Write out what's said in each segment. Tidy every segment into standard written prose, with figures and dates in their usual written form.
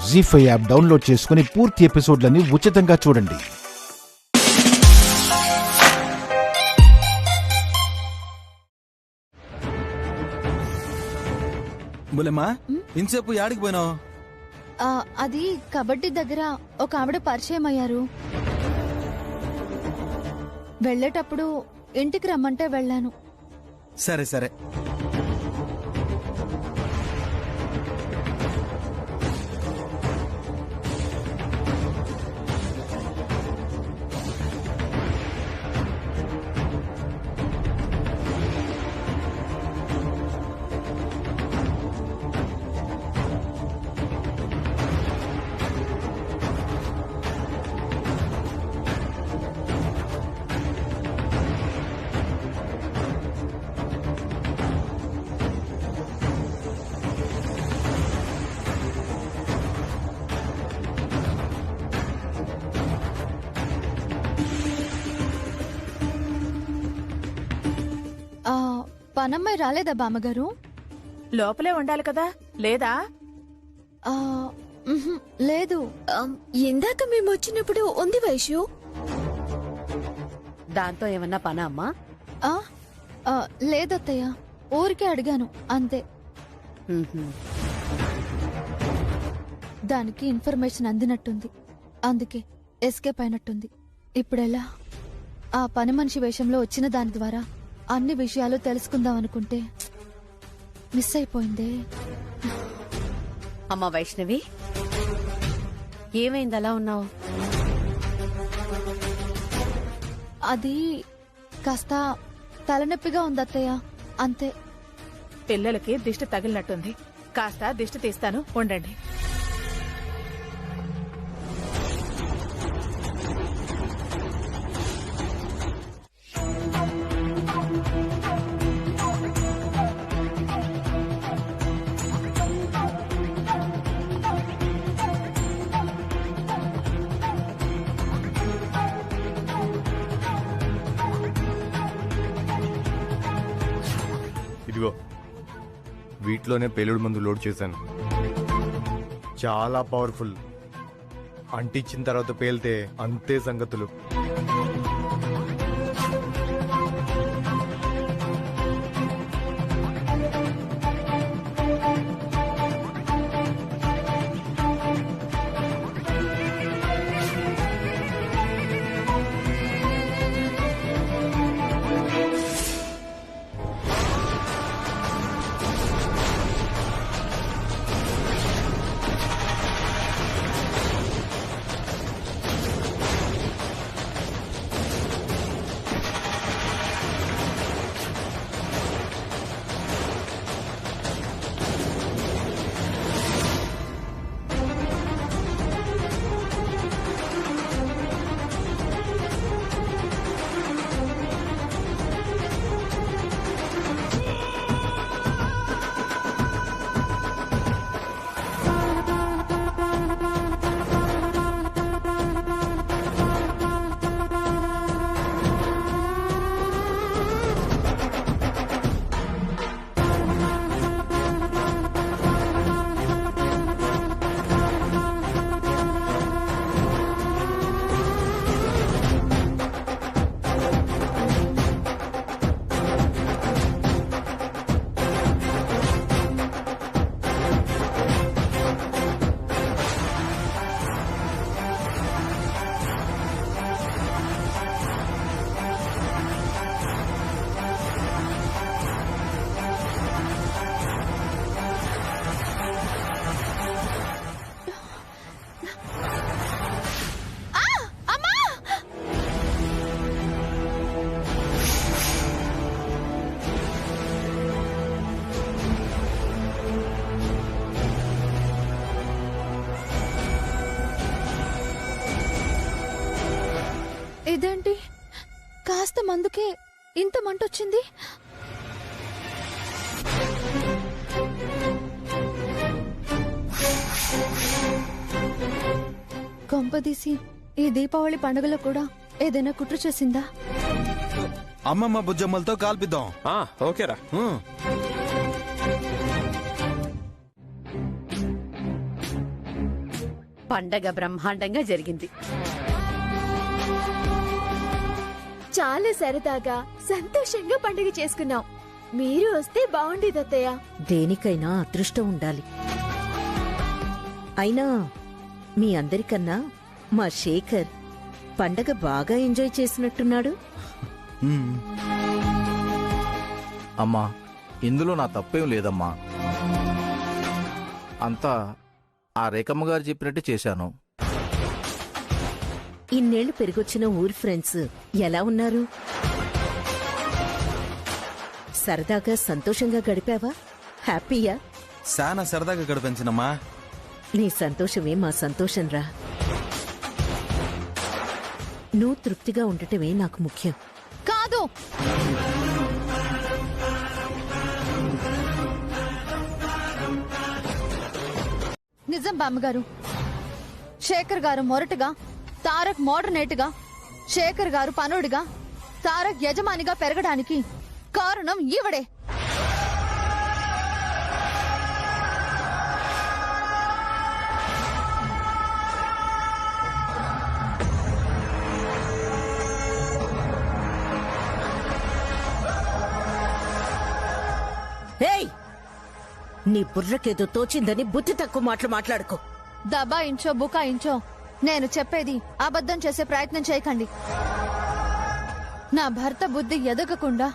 జీ5 app download చేసుకుని పూర్తి ఎపిసోడ్లని ఉచితంగా చూడండి. బులెమ్మా, ఇంతసేపు యాడికి పోయినావు? అది కబడ్డీ దగ్గర ఒక ఆవిడ పరిచయం అయ్యారు. వెళ్లేటప్పుడు ఇంటికి రమ్మంటే వెళ్ళాను. సరే సరే. పనమ్మాయి రాలేదా బామ్మగారు? లోపలే ఉండాలి కదా, లేదా? లేదు, ఇందాక మేము వచ్చినప్పుడు ఉంది వైషు. దాంతో ఏమన్నా పనా అమ్మా? లేదత్తయ్య, ఊరికే అడిగాను అంతే. దానికి ఇన్ఫర్మేషన్ అందినట్టుంది, అందుకే ఎస్కేప్ అయినట్టుంది. ఇప్పుడెలా? ఆ పని మనిషి వేషంలో వచ్చిన దాని ద్వారా అన్ని విషయాలు తెలుసుకుందాం అనుకుంటే మిస్ అయిపోయిందే. అమ్మా వైష్ణవి, ఏమైంది అలా ఉన్నావు? అది కాస్త తలనొప్పిగా ఉంది అత్తయ్య, అంతే. పిల్లలకి దిష్టి తగిలినట్టుంది, కాస్త దిష్టి తీస్తాను, ఉండండి. ఇదిగో, వీటిలోనే పేలుడు మందు లోడ్ చేశాను. చాలా పవర్ఫుల్. అంటించిన తర్వాత పేలితే అంతే సంగతులు. ఇదేంటి, కాస్త మందుకే ఇంత మంటొచ్చింది? కొంపదీసి ఈ దీపావళి పండుగలో కూడా ఏదైనా కుట్ర చేసిందా? అమ్మమ్మ బుజ్జమ్మలతో కాల్పిద్దాం. ఓకేరా. పండగ బ్రహ్మాండంగా జరిగింది. చాలా సరదాగా సంతోషంగా పండుగ చేసుకున్నాం. మీరు వస్తే బాగుండేది అత్తయ్య. దేనికైనా అదృష్టం ఉండాలి. అయినా మీ అందరికన్నా మా శేఖర్ పండగ బాగా ఎంజాయ్ చేసినట్టున్నాడు. అమ్మా ఇందులో నా తప్పేం లేదమ్మా. అంతా ఆ రేఖమ్మ గారు చెప్పినట్టు చేశాను. ఇన్నేళ్లు పెరిగొచ్చిన ఊరి ఫ్రెండ్స్ ఎలా ఉన్నారు? సరదాగా సంతోషంగా గడిపావా? హ్యాపీయా? చాలా సరదాగా గడిపించినమ్మా. నీ సంతోషమే మా సంతోషంరా. నువ్వు తృప్తిగా ఉండటమే నాకు ముఖ్యం. కాదు, నిజం బామ్మగారు. శేఖర్ గారు మొరటుగా, తారక్ మోడర్నేట్ గా, శేఖర్ గారు పనుడిగా, తారక్ యజమానిగా పెరగడానికి కారణం ఈవడే. ఏయ్, నీ బుర్రకేదో తోచిందని బుద్ధి తక్కువ మాటలు మాట్లాడుకో. దబాయించో బుకాయించో నేను చెప్పేది అబద్ధం చేసే ప్రయత్నం చేయకండి. నా భర్త బుద్ధి ఎదగకుండా,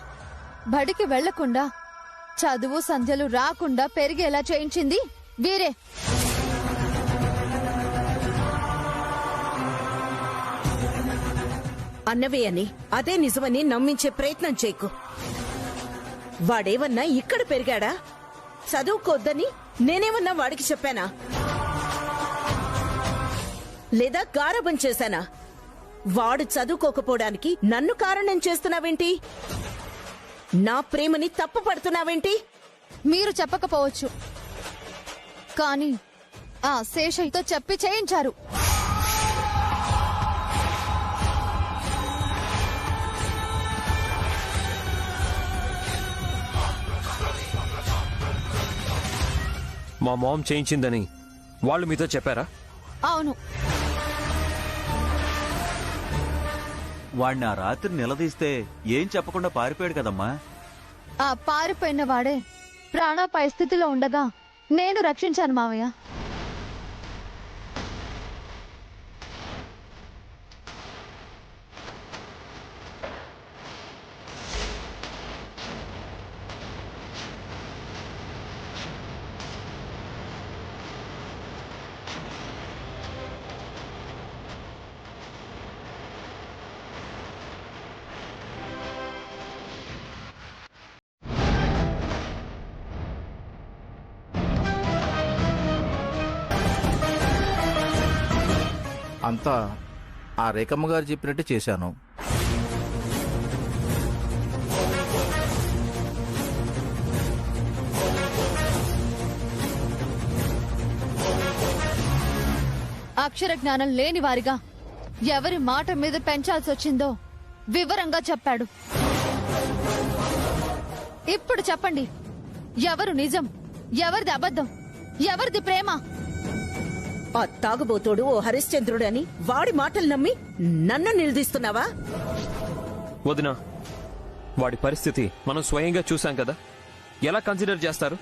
బడికి వెళ్లకుండా, చదువు సంధ్యలు రాకుండా పెరిగేలా చేయించింది వీరే. అన్నవే అని అదే నిజమని నమ్మించే ప్రయత్నం చేయకు. వాడేమన్నా ఇక్కడ పెరిగాడా? చదువుకోద్దని నేనేమన్నా వాడికి చెప్పానా? లేదా గారభం చేశానా? వాడు చదువుకోకపోవడానికి నన్ను కారణం చేస్తున్నావేంటి? నా ప్రేమని తప్పు పడుతున్నావేంటి? మీరు చెప్పకపోవచ్చు, కానీ ఆ శేషయ్యతో చెప్పి చేయించారు. మా మామ్ చేయించిందని వాళ్ళు మీతో చెప్పారా? అవును. వాడిని ఆ రాత్రి నిలదీస్తే ఏం చెప్పకుండా పారిపోయాడు కదమ్మా. ఆ పారిపోయిన వాడే ప్రాణాపాయ స్థితిలో ఉండగా నేను రక్షించాను మావయ్య. అంతా ఆ రేఖమ్మ గారు చెప్పినట్టు చేశాను. అక్షర జ్ఞానం లేని వారిగా ఎవరి మాట మీద పెంచాల్సి వచ్చిందో వివరంగా చెప్పాడు. ఇప్పుడు చెప్పండి, ఎవరు నిజం, ఎవరిది అబద్ధం, ఎవరిది ప్రేమ? ఆ తాగుబోతోడు ఓ హరిశ్చంద్రుడని వాడి మాటలు నమ్మి నన్ను నిలదీస్తున్నావా? వదినా, వాడి పరిస్థితి మనం స్వయంగా చూసాం కదా, ఎలా కన్సిడర్ చేస్తారు?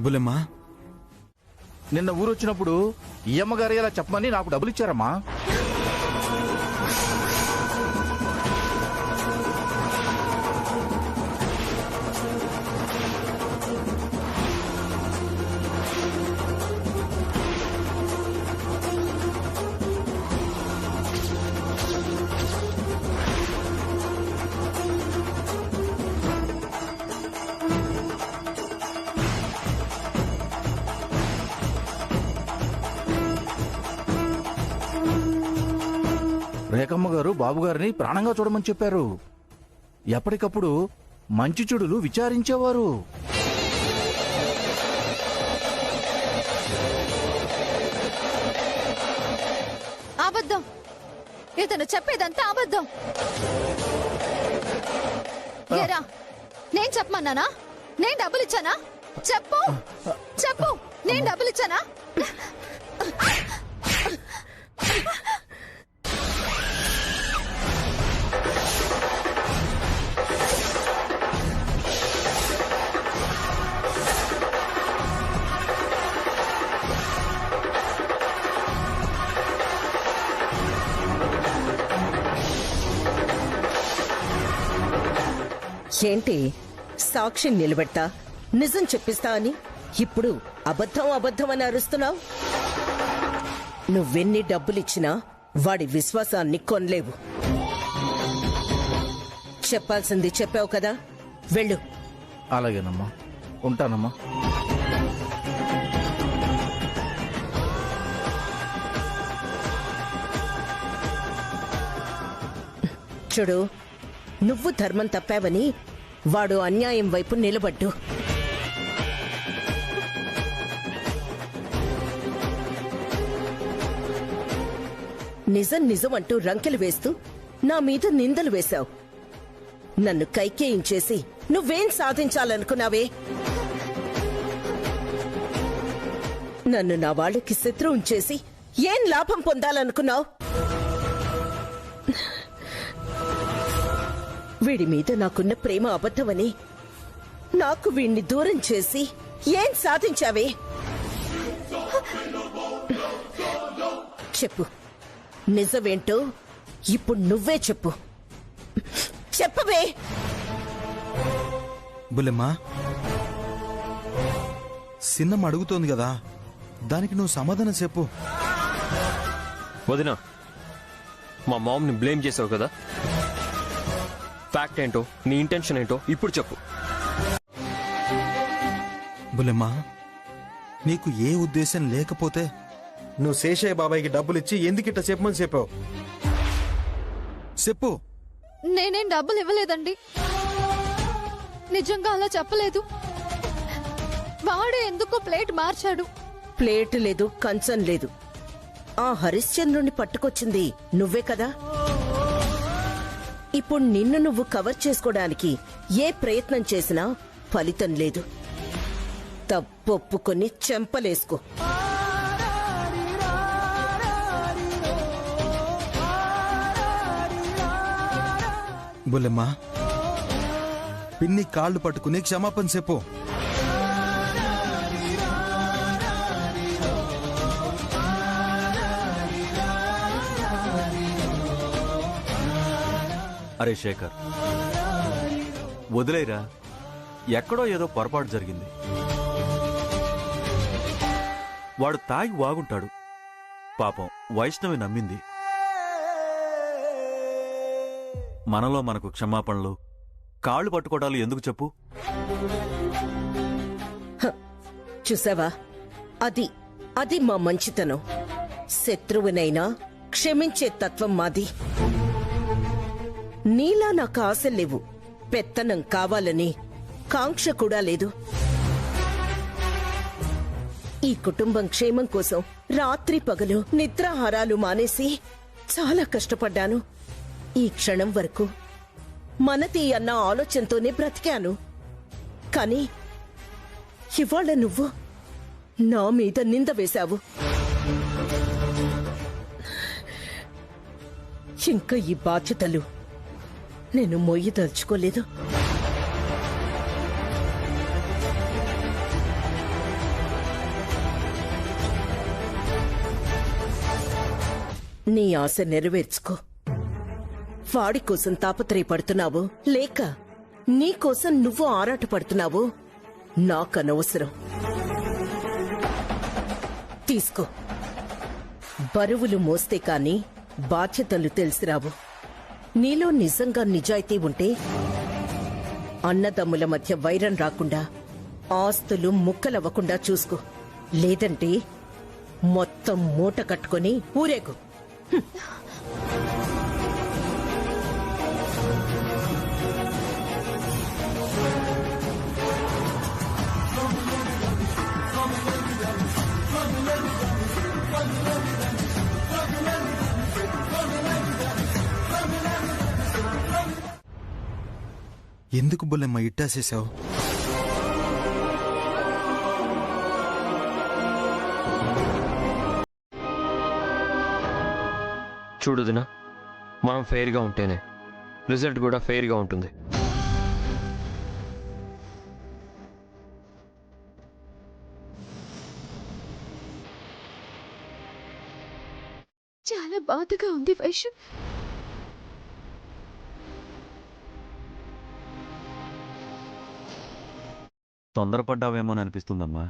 బులెమ్మా, నిన్న ఊరొచ్చినప్పుడు ఈ అమ్మగారు ఇలా చెప్పమని నాకు డబ్బులు ఇచ్చారమ్మా. రేఖమ్మ గారు బాబుగారిని ప్రాణంగా చూడమని చెప్పారు. ఎప్పటికప్పుడు మంచి చెడులు విచారించేవారు. అబద్ధం, ఇతను చెప్పేదంతా అబద్ధం. ఏరా, నేను చెప్పమన్నానా? నేను డబ్బులు ఇచ్చానా? చెప్పు చెప్పు, నేను డబ్బులు ఇచ్చానా? ఏంటి సాక్షి నిలబెడతా నిజం చెప్పిస్తా అని ఇప్పుడు అబద్ధం అబద్ధం అని అరుస్తున్నావు? నువ్వెన్ని డబ్బులిచ్చినా వాడి విశ్వాసాన్ని కొనలేవు. చెప్పాల్సింది చెప్పావు కదా, వెళ్ళు. అలాగేనమ్మా, ఉంటానమ్మా. చూడు, నువ్వు ధర్మం తప్పావని వాడు అన్యాయం వైపు నిలబడ్డు. నిజం నిజం అంటూ రంకెలు వేస్తూ నా మీద నిందలు వేశావు. నన్ను కైకేయించేసి నువ్వేం సాధించాలనుకున్నావే? నన్ను నా వాళ్ళకి శత్రువుం చేసి ఏం లాభం పొందాలనుకున్నావు? వీడి మీద నాకున్న ప్రేమ అబద్ధమని నాకు వీణ్ణి దూరం చేసి ఏం సాధించావే? చెప్పు, నిజమేంటో ఇప్పుడు నువ్వే చెప్పు. చెప్పవే. బుల్లెమ్మా, సిన్నమ్మ అడుగుతోంది కదా, దానికి నువ్వు సమాధానం చెప్పు. వదినా, మా మామ్ని బ్లేమ్ చేసావు కదా, ఫ్యాక్ట్ ఏంటో నీ ఇంటెన్షన్ ఏంటో ఇప్పుడు చెప్పు. బుల్లెమ్మా, నీకు ఏ ఉద్దేశం లేకపోతే నువ్వు శేషయ్య బాబాయ్కి డబ్బులిచ్చి ఎందుకిట్ట చెప్పమని చెప్పావు? చెప్పు. నేనేం డబ్బులు ఇవ్వలేదండి, నిజంగా అలా చెప్పలేదు. వాడే ఎందుకో ప్లేట్ మార్చాడు. ప్లేట్ లేదు, కంచం లేదు. ఆ హరిశ్చంద్రుణ్ణి పట్టుకొచ్చింది నువ్వే కదా. ఇప్పుడు నిన్ను నువ్వు కవర్ చేసుకోవడానికి ఏ ప్రయత్నం చేసినా ఫలితం లేదు. తప్పొప్పుకొని చెంపలేసుకో. బుల్లెమ్మా, పిన్ని కాళ్ళు పట్టుకుని క్షమాపణ చెప్పు. అరే శేఖర్, వదిలేరా, ఎక్కడో ఏదో పొరపాటు జరిగింది. వాడు తాగి వాగుంటాడు. పాపం వైష్ణవి నమ్మింది. మనలో మనకు క్షమాపణలు, కాళ్ళు పట్టుకోవడాలు ఎందుకు చెప్పు? చూసావా, అది అది మా మంచితనం. శత్రువునైనా క్షమించే తత్వం మాది. నీలా నాకు ఆశలు లేవు, పెత్తనం కావాలని కాంక్ష కూడా లేదు. ఈ కుటుంబం క్షేమం కోసం రాత్రి పగలు నిద్రాహారాలు మానేసి చాలా కష్టపడ్డాను. ఈ క్షణం వరకు మనది అన్న ఆలోచనతోనే బ్రతికాను. కానీ ఇవాళ నువ్వు నా మీద నింద వేశావు. ఇంకా ఈ బాధ్యతలు నేను మొయ్యదలుచుకోలేదు. నీ ఆశ నెరవేర్చుకో. వాడి కోసం తాపత్రయపడుతున్నావు లేక నీ కోసం నువ్వు ఆరాటపడుతున్నావు నాకనవసరం. తీసుకో. బరువులు మోస్తే కాని బాధ్యతలు తెలిసిరావు. నీలో నిజంగా నిజాయితీ ఉంటే అన్నదమ్ముల మధ్య వైరం రాకుండా, ఆస్తులు ముక్కలవ్వకుండా చూసుకో. లేదంటే మొత్తం మూట కట్టుకొని ఊరేగు. ఎందుకు బుల్లెమ్మ ఇట్టాసేసావు? చూడు వదినా, మనం ఫెయిర్గా ఉంటేనే రిజల్ట్ కూడా ఫెయిర్గా ఉంటుంది. చాలా బాధగా ఉంది వైషు. తొందరపడ్డావేమో అనిపిస్తుందమ్మా.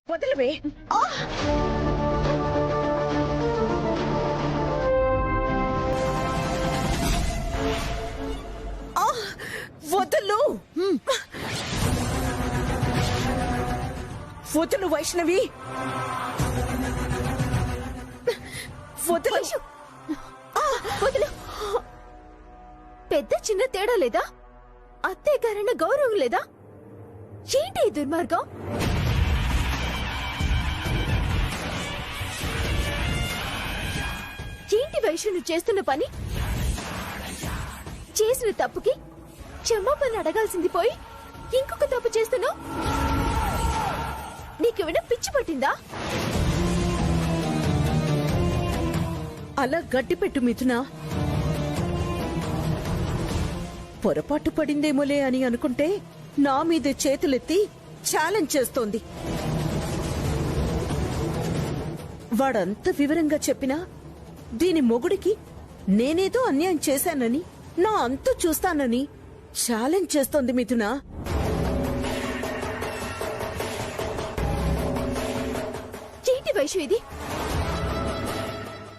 వదిలివే. వదులు. వదులు వైష్ణవి. వదులు. వదిలు. పెద్ద చిన్న తేడా లేదా? అత్తయ్య గారన్న గౌరవం లేదా? ఏంటి ఈ దుర్మార్గం? ఏంటి వైషు నువ్వు చేస్తున్న పని? చేసిన తప్పుకి క్షమాపణ అడగాల్సింది పోయి ఇంకొక తప్పు చేస్తున్నావు. నీకేమైనా పిచ్చి పట్టిందా? అలా గడ్డిపెట్టు మిథునా. పొరపాటు పడిందేమోలే అని అనుకుంటే నా మీద చేతులెత్తి ఛాలెంజ్ చేస్తోంది. వాడంత వివరంగా చెప్పినా దీని మొగుడికి నేనేదో అన్యాయం చేశానని, నా అంతు చూస్తానని ఛాలెంజ్ చేస్తోంది మిథునా. ఏంటి వైషు ఇది?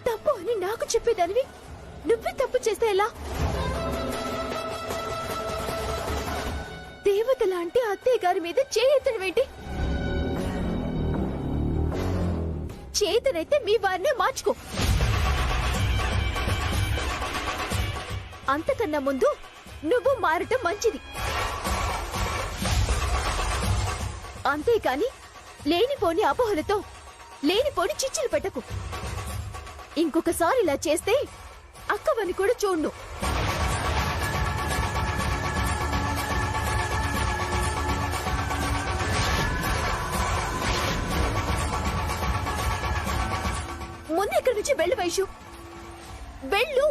తప్పు అని నాకు చెప్పేదానివి నువ్వే తప్పు చేస్తే ఎలా? దేవత లాంటి అత్తయ్య గారి మీద చేయెత్తడమేంటి? చేతనైతే మీ వారినే మార్చుకో. అంతకన్నా ముందు నువ్వు మారటం మంచిది. అంతేకాని లేనిపోని అపోహలతో లేనిపోని చిచ్చులు పెట్టకు. ఇంకొకసారి ఇలా చేస్తే అక్కవని కూడా చూడ్ను. ముందు ఇక్కడి నుంచి వెళ్ళు వైషు, వెళ్ళు.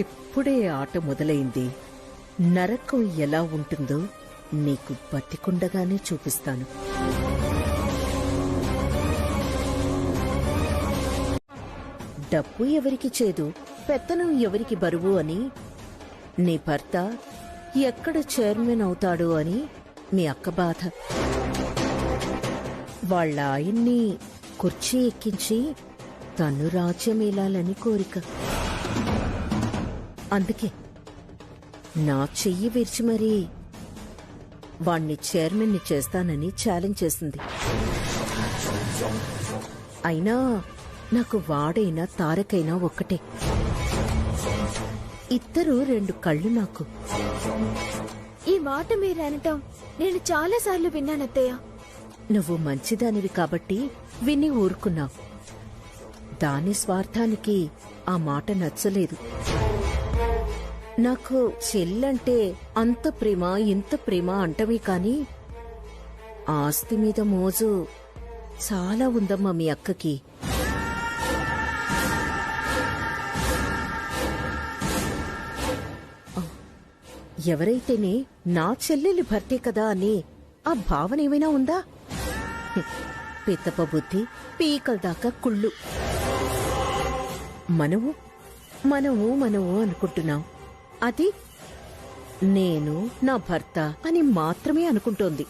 ఇప్పుడే ఆట మొదలైంది. నరకం ఎలా ఉంటుందో నీకు బతికుండగానే చూపిస్తాను. డబ్బు ఎవరికి చేదు, పెత్తనం ఎవరికి బరువు అని నీ భర్త ఎక్కడ చైర్మన్ అవుతాడు అని మీ అక్క బాధ. వాళ్ళ ఆయన్ని కుర్చీ ఎక్కించి తను రాజ్యమేలాలని కోరిక. అందుకే నా చెయ్యి విరిచి మరీ వాణ్ణి చైర్మన్ని చేస్తానని ఛాలెంజ్ చేసింది. అయినా నాకు వాడైనా తారకైనా ఒక్కటే. ఇద్దరు రెండు కళ్ళు నాకు. ఈ మాట మీరు అనటం నేను చాలా సార్లు విన్నానత్తయ్య. నువ్వు మంచిదానివి కాబట్టి విని ఊరుకున్నావు. దాని స్వార్థానికి ఆ మాట నచ్చలేదు. నాకు చెల్లంటే అంత ప్రేమ ఇంత ప్రేమ అంటవే కాని ఆస్తి మీద మోజు చాలా ఉందమ్మా మీ అక్కకి. ఎవరైతేనే నా చెల్లెలి భర్తే కదా అని ఆ భావన ఏమైనా ఉందా? పిత్తప బుద్ధి పీకల దాకా కుళ్ళు. మనము మనము మనము అనుకుంటున్నాం. అది నేను నా భర్త అని మాత్రమే అనుకుంటోంది.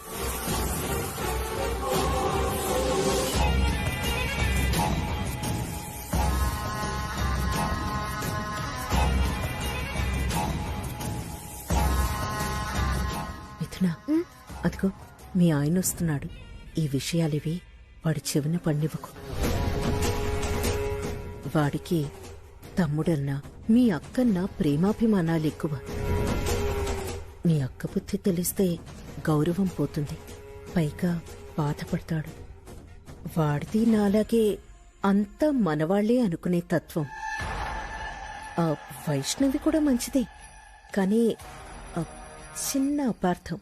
మిథునా, అదిగో మీ ఆయన వస్తున్నాడు. ఈ విషయాలివి వాడి చెవిన పడినివ్వకు. వాడికి తమ్ముడన్నా మీ అక్కన్నా ప్రేమాభిమానాలు ఎక్కువ. మీ అక్క బుద్ధి తెలిస్తే గౌరవం పోతుంది, పైగా బాధపడతాడు. వాడిది నాలాగే అంతా మనవాళ్లే అనుకునే తత్వం. ఆ వైష్ణవి కూడా మంచిదే, కానీ ఆ చిన్న అపార్థం.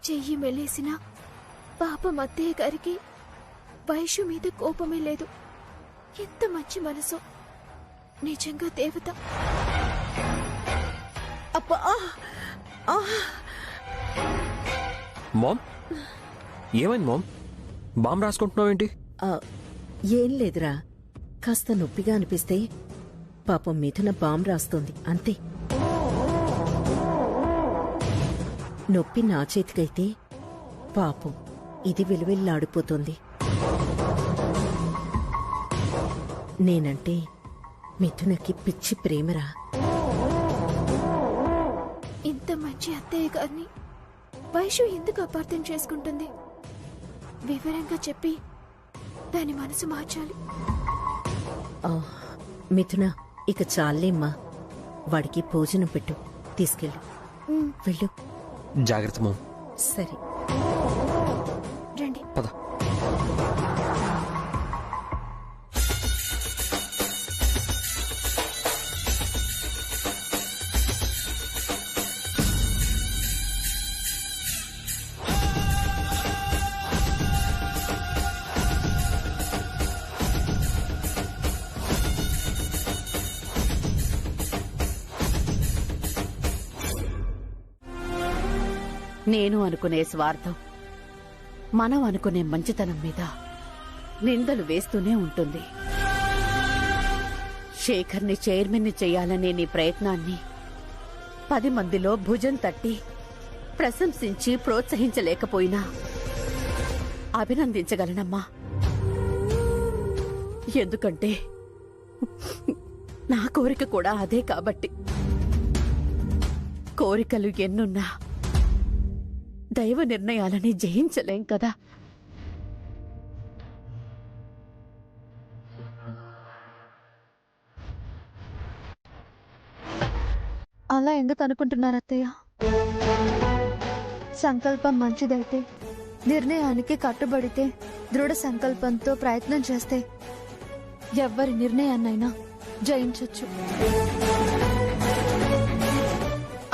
చెయ్యి మెలేసిన పాపం అత్తయ్య గారికి వైషు మీద కోపమే లేదు. ఎంత మంచి మనసు, నిజంగా దేవత. అబ్బా! మామ్, ఏమైంది మామ్? బాంబు రాసుకుంటున్నావేంటి? ఆ, ఏం లేదురా, కాస్త నొప్పిగా అనిపిస్తే పాపం మిథున బాంబు రాస్తోంది అంతే. నొప్పి నా చేతికైతే పాపం ఇది విలువెల్లాడిపోతోంది. నేనంటే మిథునకి పిచ్చి ప్రేమరా. ఇంత మంచి అత్తయ్య గారిని వైషు ఎందుకు అపార్థం చేసుకుంటుంది? వివరంగా చెప్పి దాని మనసు మార్చాలి. ఆ, మిథున, ఇక చాలేమ్మా. వాడికి భోజనం పెట్టు, తీసుకెళ్ళు. వెళ్ళు. జాగ్రత్త మామ్. సరే, రండి. పద. నేను అనుకునే స్వార్థం, మనం అనుకునే మంచితనం మీద నిందలు వేస్తూనే ఉంటుంది. శేఖర్ని చైర్మన్ని చెయ్యాలనే నీ ప్రయత్నాన్ని 10 మందిలో భుజం తట్టి ప్రశంసించి ప్రోత్సహించలేకపోయినా అభినందించగలనమ్మా. ఎందుకంటే నా కోరిక కూడా అదే కాబట్టి. కోరికలు ఎన్నున్నా దైవ నిర్ణయాలని జయించలేం కదా. అలా ఎందుకు అనుకుంటున్నారు అత్తయ్య? సంకల్పం మంచిదైతే, నిర్ణయానికి కట్టుబడితే, దృఢ సంకల్పంతో ప్రయత్నం చేస్తే ఎవ్వరి నిర్ణయాన్నైనా జయించొచ్చు.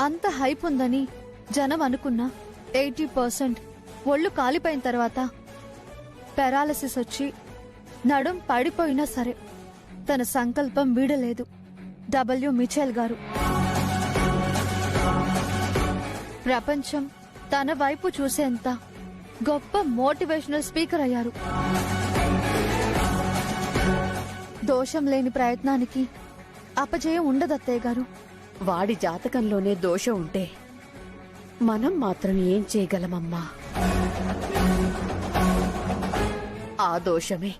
అంత హైప్ ఉందని జనం అనుకున్నా 80% ఒళ్ళు కాలిపోయిన తర్వాత పెరాలసిస్ వచ్చి నడుం పడిపోయినా సరే తన సంకల్పం వీడలేదు డబ్ల్యూ మిచెల్ గారు. ప్రపంచం తన వైపు చూసేంత గొప్ప మోటివేషనల్ స్పీకర్ అయ్యారు. దోషం లేని ప్రయత్నానికి అపజయం ఉండదు అత్తయ్య గారు. వాడి జాతకంలోనే దోషం ఉంటే మనం మాత్రం ఏం చేయగలమమ్మా? ఆ దోషమే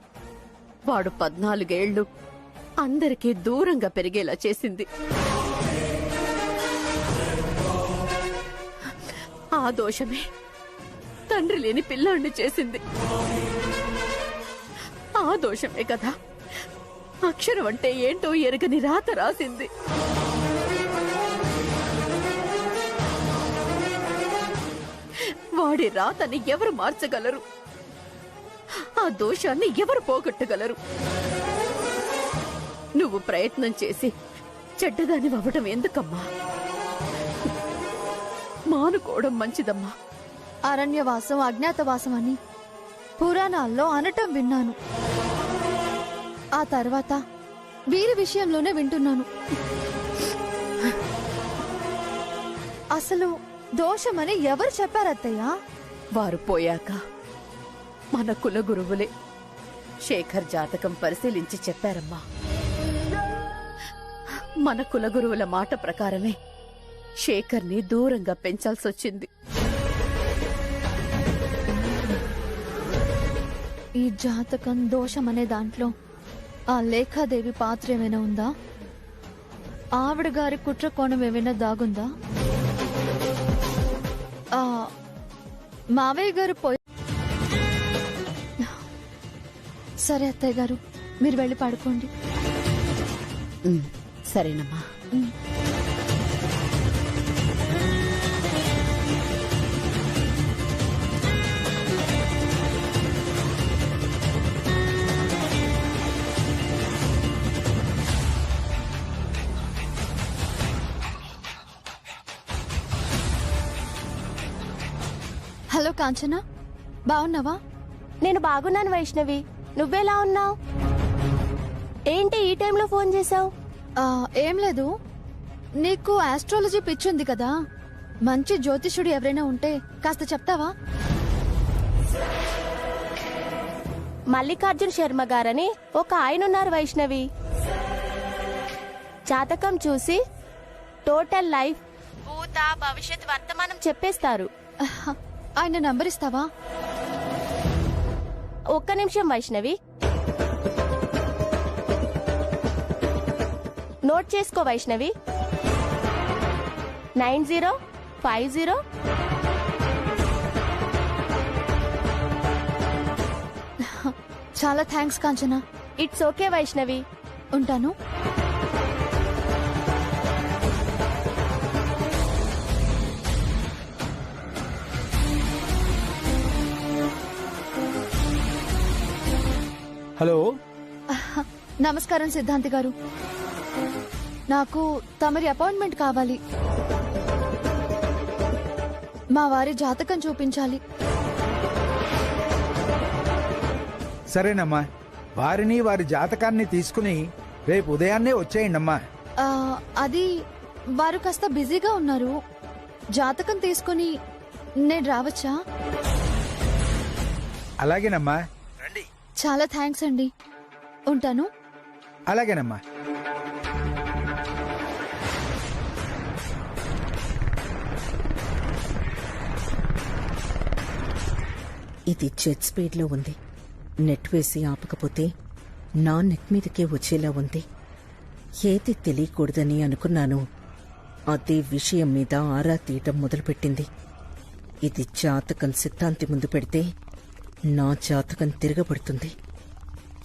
వాడు 14 ఏళ్లు అందరికీ దూరంగా పెరిగేలా చేసింది. ఆ దోషమే తండ్రి లేని పిల్లాన్ని చేసింది. ఆ దోషమే కదా అక్షరం అంటే ఏంటో ఎరగని రాత రాసింది. వాడి రాతని ఎవరు మార్చగలరు? ఆ దోషాన్ని ఎవరు పోగొట్టగలరు? నువ్వు ప్రయత్నం చేసి చెడ్డదాని అవ్వటం ఎందుకమ్మా? మానుకోవడం మంచిదమ్మా. అరణ్యవాసం, అజ్ఞాతవాసం అని పురాణాల్లో అనటం విన్నాను. ఆ తర్వాత వీరి విషయంలోనే వింటున్నాను. అసలు దోషమని ఎవరు చెప్పారత్తయ్యా? వారు పోయాక మన కుల గురువులే శేఖర్ జాతకం పరిశీలించి చెప్పారమ్మా. మన కులగురువుల మాట ప్రకారమే శేఖర్ని దూరంగా పెంచాల్సొచ్చింది. ఈ జాతకం దోషం అనే దాంట్లో ఆ లేఖాదేవి పాత్ర ఏమైనా ఉందా? ఆవిడ గారి కుట్ర కోణం ఏమైనా దాగుందా? ఆ మావయ్య గారు సరే అత్తయ్య గారు, మీరు వెళ్ళి పడుకోండి. సరేనమ్మా. హలో కాంచన, బాగున్నావా? నేను బాగున్నాను వైష్ణవి, నువ్వెలా ఉన్నావు? ఏంటి ఈ టైంలో ఫోన్ చేశావు? ఏం లేదు, నీకు ఆస్ట్రాలజీ పిచ్చుంది కదా, మంచి జ్యోతిష్యుడు ఎవరైనా ఉంటే కాస్త చెప్తావా? మల్లికార్జున శర్మ గారని ఒక ఆయనున్నారు వైష్ణవి. జాతకం చూసి టోటల్ లైఫ్, భూత భవిష్యత్ వర్తమానం చెప్పేస్తారు. ఆయన నంబర్ ఇస్తావా? ఒక్క నిమిషం వైష్ణవి, నోట్ చేసుకో వైష్ణవి. 9050. చాలా thanks Kanchana. It's okay Vaishnavi, ఉంటాను. హలో, నమస్కారం సిద్ధాంతి గారు, నాకు తమరి అపాయింట్మెంట్ కావాలి. మా వారి జాతకం చూపించాలి. సరేనమ్మా, వారిని వారి జాతకాన్ని తీసుకుని రేపు ఉదయాన్నే వచ్చేయండమ్మా. అది వారు కాస్త బిజీగా ఉన్నారు. జాతకం తీసుకుని నేను రావచ్చా? అలాగేనమ్మా. చాలా థ్యాంక్స్ అండి, ఉంటాను. అలాగేనమ్మా. ఇది జెట్ స్పీడ్ లో ఉంది. నెట్ వేసి ఆపకపోతే నా నెట్ మీదకే వచ్చేలా ఉంది. ఏది తెలియకూడదని అనుకున్నాను, అదే విషయం మీద ఆరా తీయటం మొదలుపెట్టింది. ఇది జాతకం సిద్ధాంతి ముందు పెడితే నా జాతకం తిరగబడుతుంది.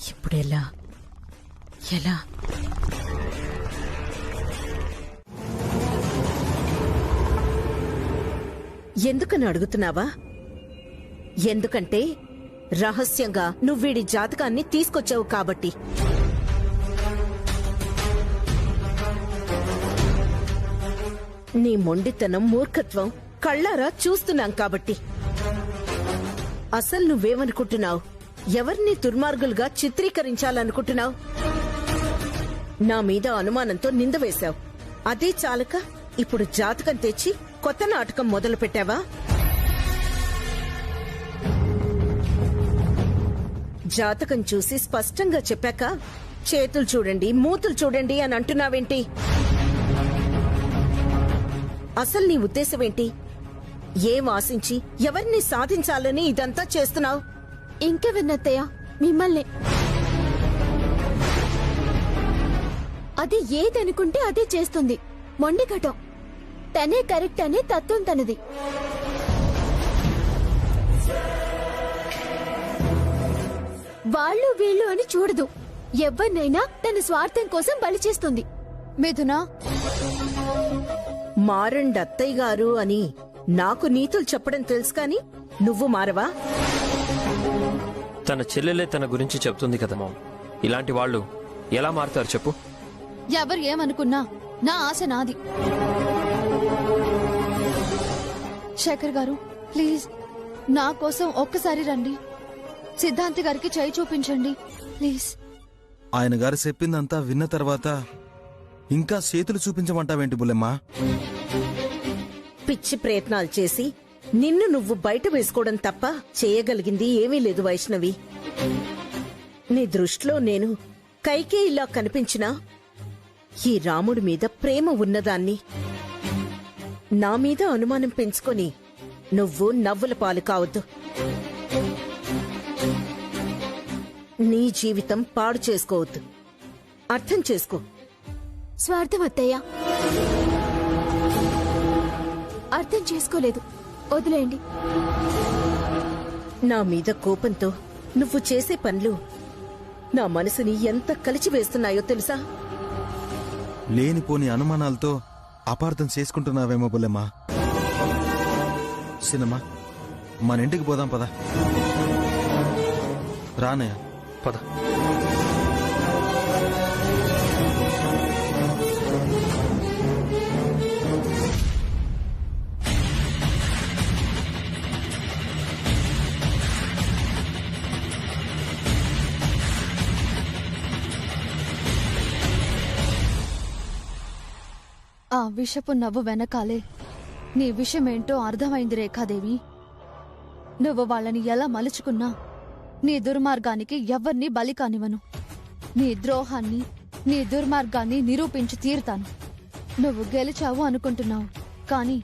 ఇప్పుడెలా? ఎలా? ఎందుకని అడుగుతున్నావా? ఎందుకంటే రహస్యంగా నువ్వీడి జాతకాన్ని తీసుకొచ్చావు కాబట్టి. నీ మొండితనం, మూర్ఖత్వం కళ్ళారా చూస్తున్నాం కాబట్టి. అసలు నువ్వేమనుకుంటున్నావు? ఎవరిని దుర్మార్గులుగా చిత్రీకరించాలనుకుంటున్నావు? నా మీద అనుమానంతో నింద వేశావు. అదే చాలక ఇప్పుడు జాతకం తెచ్చి కొత్త నాటకం మొదలు పెట్టావా? జాతకం చూసి స్పష్టంగా చెప్పాక చేతులు చూడండి, మూతులు చూడండి అని అంటున్నావేంటి? అసలు నీ ఉద్దేశమేంటి? ఏం ఆశించి ఎవరిని సాధించాలని ఇదంతా చేస్తున్నావు? ఇంకా విన్నత్తయ్య, మిమ్మల్ని. అది ఏదనుకుంటే అదే చేస్తుంది. మొండిఘటం. తనే కరెక్ట్ అనే తత్వం తనది. వాళ్ళు వీళ్ళు అని చూడదు. ఎవరినైనా తన స్వార్థం కోసం బలి చేస్తుంది. మిథునా, మారండి అత్తయ్య గారు అని నాకు నీతులు చెప్పడం తెలుసు కాని నువ్వు మారవా? తన చెల్లెలే తన గురించి చెప్తుంది కదా మామ్. ఇలాంటి వాళ్ళు ఎలా మారుతారు చెప్పు? ఎవరు ఏమనుకున్నా నా ఆశ నాది. శేఖర్ గారు, ప్లీజ్ నా కోసం ఒక్కసారి రండి. సిద్ధాంతి గారికి చేయి చూపించండి ప్లీజ్. ఆయన గారు చెప్పిందంతా విన్న తర్వాత ఇంకా చేతులు చూపించమంటావేంటి బుల్లెమ్మా? పిచ్చి ప్రయత్నాలు చేసి నిన్ను నువ్వు బయట వేసుకోవడం తప్ప చేయగలిగింది ఏమీ లేదు వైష్ణవి. నీ దృష్టిలో నేను కైకే ఇలా కనిపించినా ఈ రాముడి మీద ప్రేమ ఉన్నదాన్ని నా మీద అనుమానం పెంచుకొని నువ్వు నవ్వుల పాలు కావద్దు. నీ జీవితం పాడు చేసుకోవద్దు. అర్థం చేసుకో. స్వార్థం అత్తయ్య. అర్థం చేసుకోలేదు, వదిలేయండి. నా మీద కోపంతో నువ్వు చేసే పనులు నా మనసుని ఎంత కలిచివేస్తున్నాయో తెలుసా? లేనిపోని అనుమానాలతో అపార్థం చేసుకుంటున్నావేమో బుల్లెమ్మా. సినిమా మన ఇంటికి పోదాం పద. రానయ్య పద. ఆ విషపు నవ్వు వెనకాలే నీ విషమేంటో అర్థమైంది రేఖాదేవి. నువ్వు వాళ్ళని ఎలా మలుచుకున్నా నీ దుర్మార్గానికి ఎవ్వర్నీ బలి కానివను. నీ ద్రోహాన్ని, నీ దుర్మార్గాన్ని నిరూపించి తీరుతాను. నువ్వు గెలిచావు అనుకుంటున్నావు, కానీ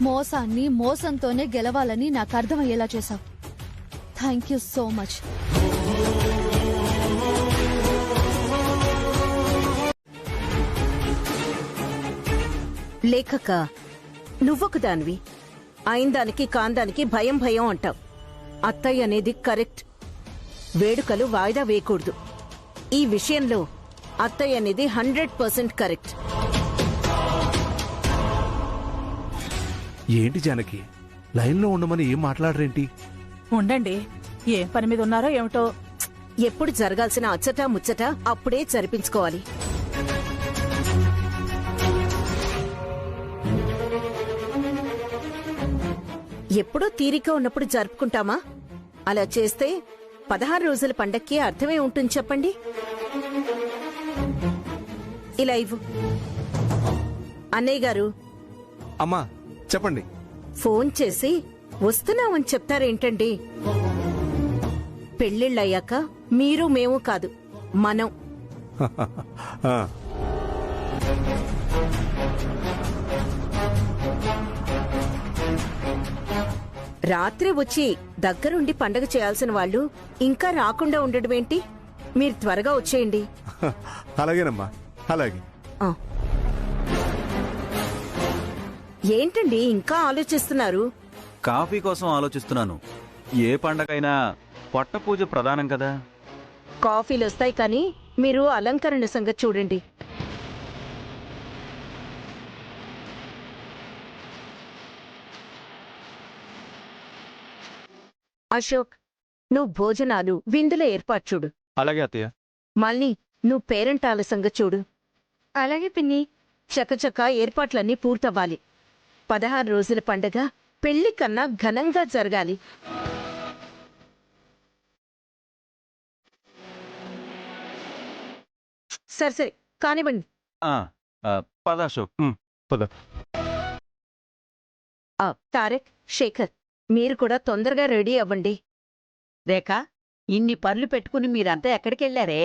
మోసాన్ని మోసంతోనే గెలవాలని నాకు అర్థమయ్యేలా చేశావు. Thank you so much. లేఖక, నువ్వొక దానివి. అయిందానికి కాందానికి భయం భయం అంటావు. అత్తయ్య అనేది కరెక్ట్. వేడుకలు వాయిదా వేయకూడదు. ఈ విషయంలో అత్తయ్య అనేది 100% కరెక్ట్. ఏంటి జానకి, లైన్లో ఉండమని ఏం మాట్లాడరేంటి? ఉండండి, ఏం పని మీద ఉన్నారో ఏమిటో. ఎప్పుడు జరగాల్సిన అచ్చట ముచ్చట అప్పుడే జరిపించుకోవాలి. ఎప్పుడో తీరిక ఉన్నప్పుడు జరుపుకుంటామా? అలా చేస్తే 16 రోజుల పండక్కి అర్థమే ఉంటుంది చెప్పండి. ఇలా ఇవ్వు. అన్నయ్య గారు. అమ్మా చెప్పండి. ఫోన్ చేసి వస్తున్నామని చెప్తారేంటండి? పెళ్ళిళ్ళయ్యాక మీరు మేము కాదు, మనం. రాత్రి వచ్చి దగ్గరుండి పండగ చేయాల్సిన వాళ్ళు ఇంకా రాకుండా ఉండడమేంటి? మీరు త్వరగా వచ్చేయండి. అలాగేనమ్మా, అలాగే. ఏంటండి ఇంకా ఆలోచిస్తున్నారు? కాఫీ కోసం ఆలోచిస్తున్నాను. ఏ పండగైనా పొట్ట పూజ ప్రధానం కదా. కాఫీలు వస్తాయి కానీ మీరు అలంకరణ సంగతి చూడండి. అశోక్, నువ్వు భోజనాలు విందుల ఏర్పాటు చూడు. అలాగే అత్తయ్య. మళ్ళీ నువ్వు పేరెంటాల సంగతి చూడు. అలాగే పిన్ని. చకచక ఏర్పాట్లన్నీ పూర్తవ్వాలి. 16 రోజుల పండగ పెళ్లి కన్నా ఘనంగా జరగాలి. సరే సరే కానివ్వండి. పద అశోక్. పద. తారక్, శేఖర్, మీరు కూడా తొందరగా రెడీ అవ్వండి. రేఖ, ఇన్ని పనులు పెట్టుకుని మీరంతా ఎక్కడికెళ్లారే?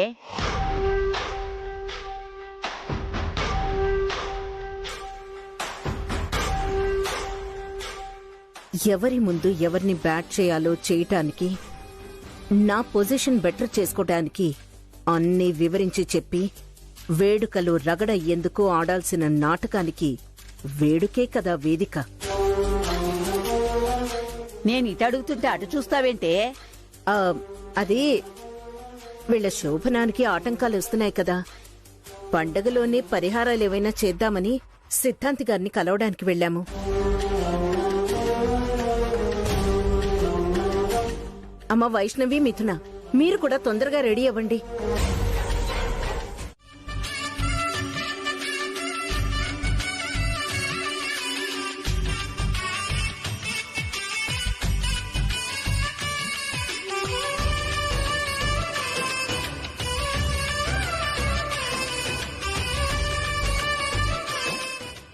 ఎవరి ముందు ఎవరిని బ్యాట్ చేయాలో చేయటానికి, నా పొజిషన్ బెటర్ చేసుకోటానికి అన్నీ వివరించి చెప్పి వేడుకలు రగడయ్యేందుకు ఆడాల్సిన నాటకానికి వేడుకే కదా వేదిక. నేను ఇటు అడుగుతుంటే అటు చూస్తావేంటే? అది వీళ్ళ శోభనానికి ఆటంకాలు వస్తున్నాయి కదా. పండగలోనే పరిహారాలు ఏవైనా చేద్దామని సిద్ధాంతి గారిని కలవడానికి వెళ్ళాము. అమ్మ వైష్ణవి, మిథున, మీరు కూడా తొందరగా రెడీ అవ్వండి.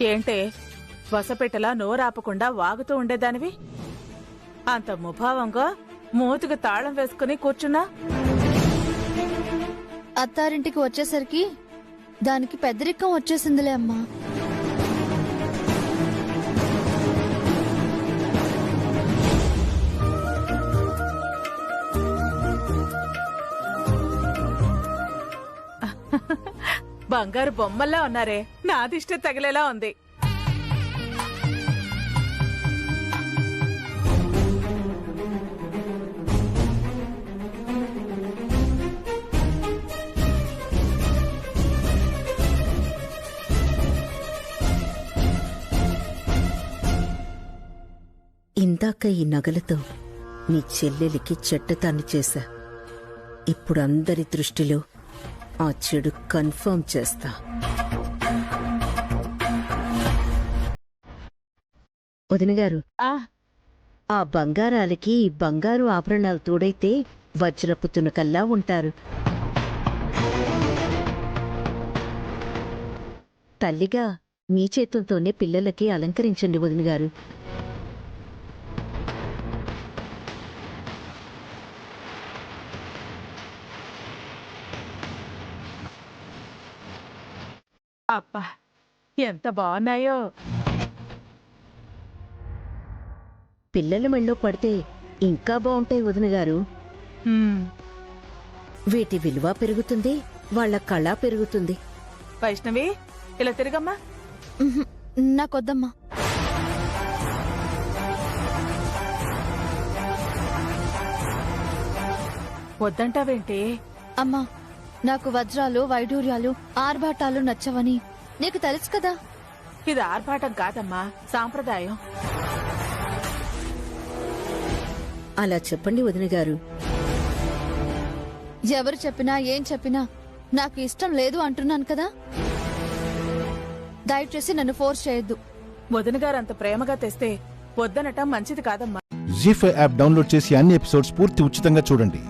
ఏంటే వసపెట్టలా నోరాపకుండా వాగుతూ ఉండేదానివి? అంత ముభావంగా మూతికి తాళం వేసుకుని కూర్చున్నా. అత్తారింటికి వచ్చేసరికి దానికి పెద్దరికం వచ్చేసిందిలే అమ్మా. బంగారు బొమ్మల్లా ఉన్నారే, నా దిష్టి తగిలేలా ఉంది. ఇందాక ఈ నగలతో నీ చెల్లెలికి చెడ్డతాన్ని చేశా. ఇప్పుడు అందరి దృష్టిలో ఆ చెడు కన్ఫర్మ్ చేస్తా. వదినగారు, ఆ బంగారాలకి ఈ బంగారు ఆభరణాలు తోడైతే వజ్రపు తునకల్లా ఉంటారు. తల్లిగా మీ చేతులతోనే పిల్లలకి అలంకరించండి వదినగారు. అబ్బా, ఎంత బాగున్నాయో. పిల్లల మెళ్ళో పడితే ఇంకా బాగుంటాయి వదినగారు. వీటి విలువ పెరుగుతుంది, వాళ్ళ కళ పెరుగుతుంది. వైష్ణవి, ఇలా తిరగమ్మా. నాకొద్దమ్మా. వద్దంటావేంటి? అమ్మా, నాకు వజ్రాలు, వైడూర్యాలు, ఆర్భాటాలు నచ్చవని నీకు తెలుసు కదా. ఇది ఆర్భాటం కాదమ్మా, సాంప్రదాయం. అలా చెప్పండి వదినగారు. ఎవరు చెప్పినా ఏం చెప్పినా నాకు ఇష్టం లేదు అంటున్నాను కదా. దయచేసి నన్ను ఫోర్స్ చేయొద్దు. వదినగారు అంత ప్రేమగా తెస్తే వద్దనటం మంచిది కాదమ్మా. జీ5 యాప్ డౌన్లోడ్ చేసి అన్ని ఎపిసోడ్స్ పూర్తి ఉచితంగా చూడండి.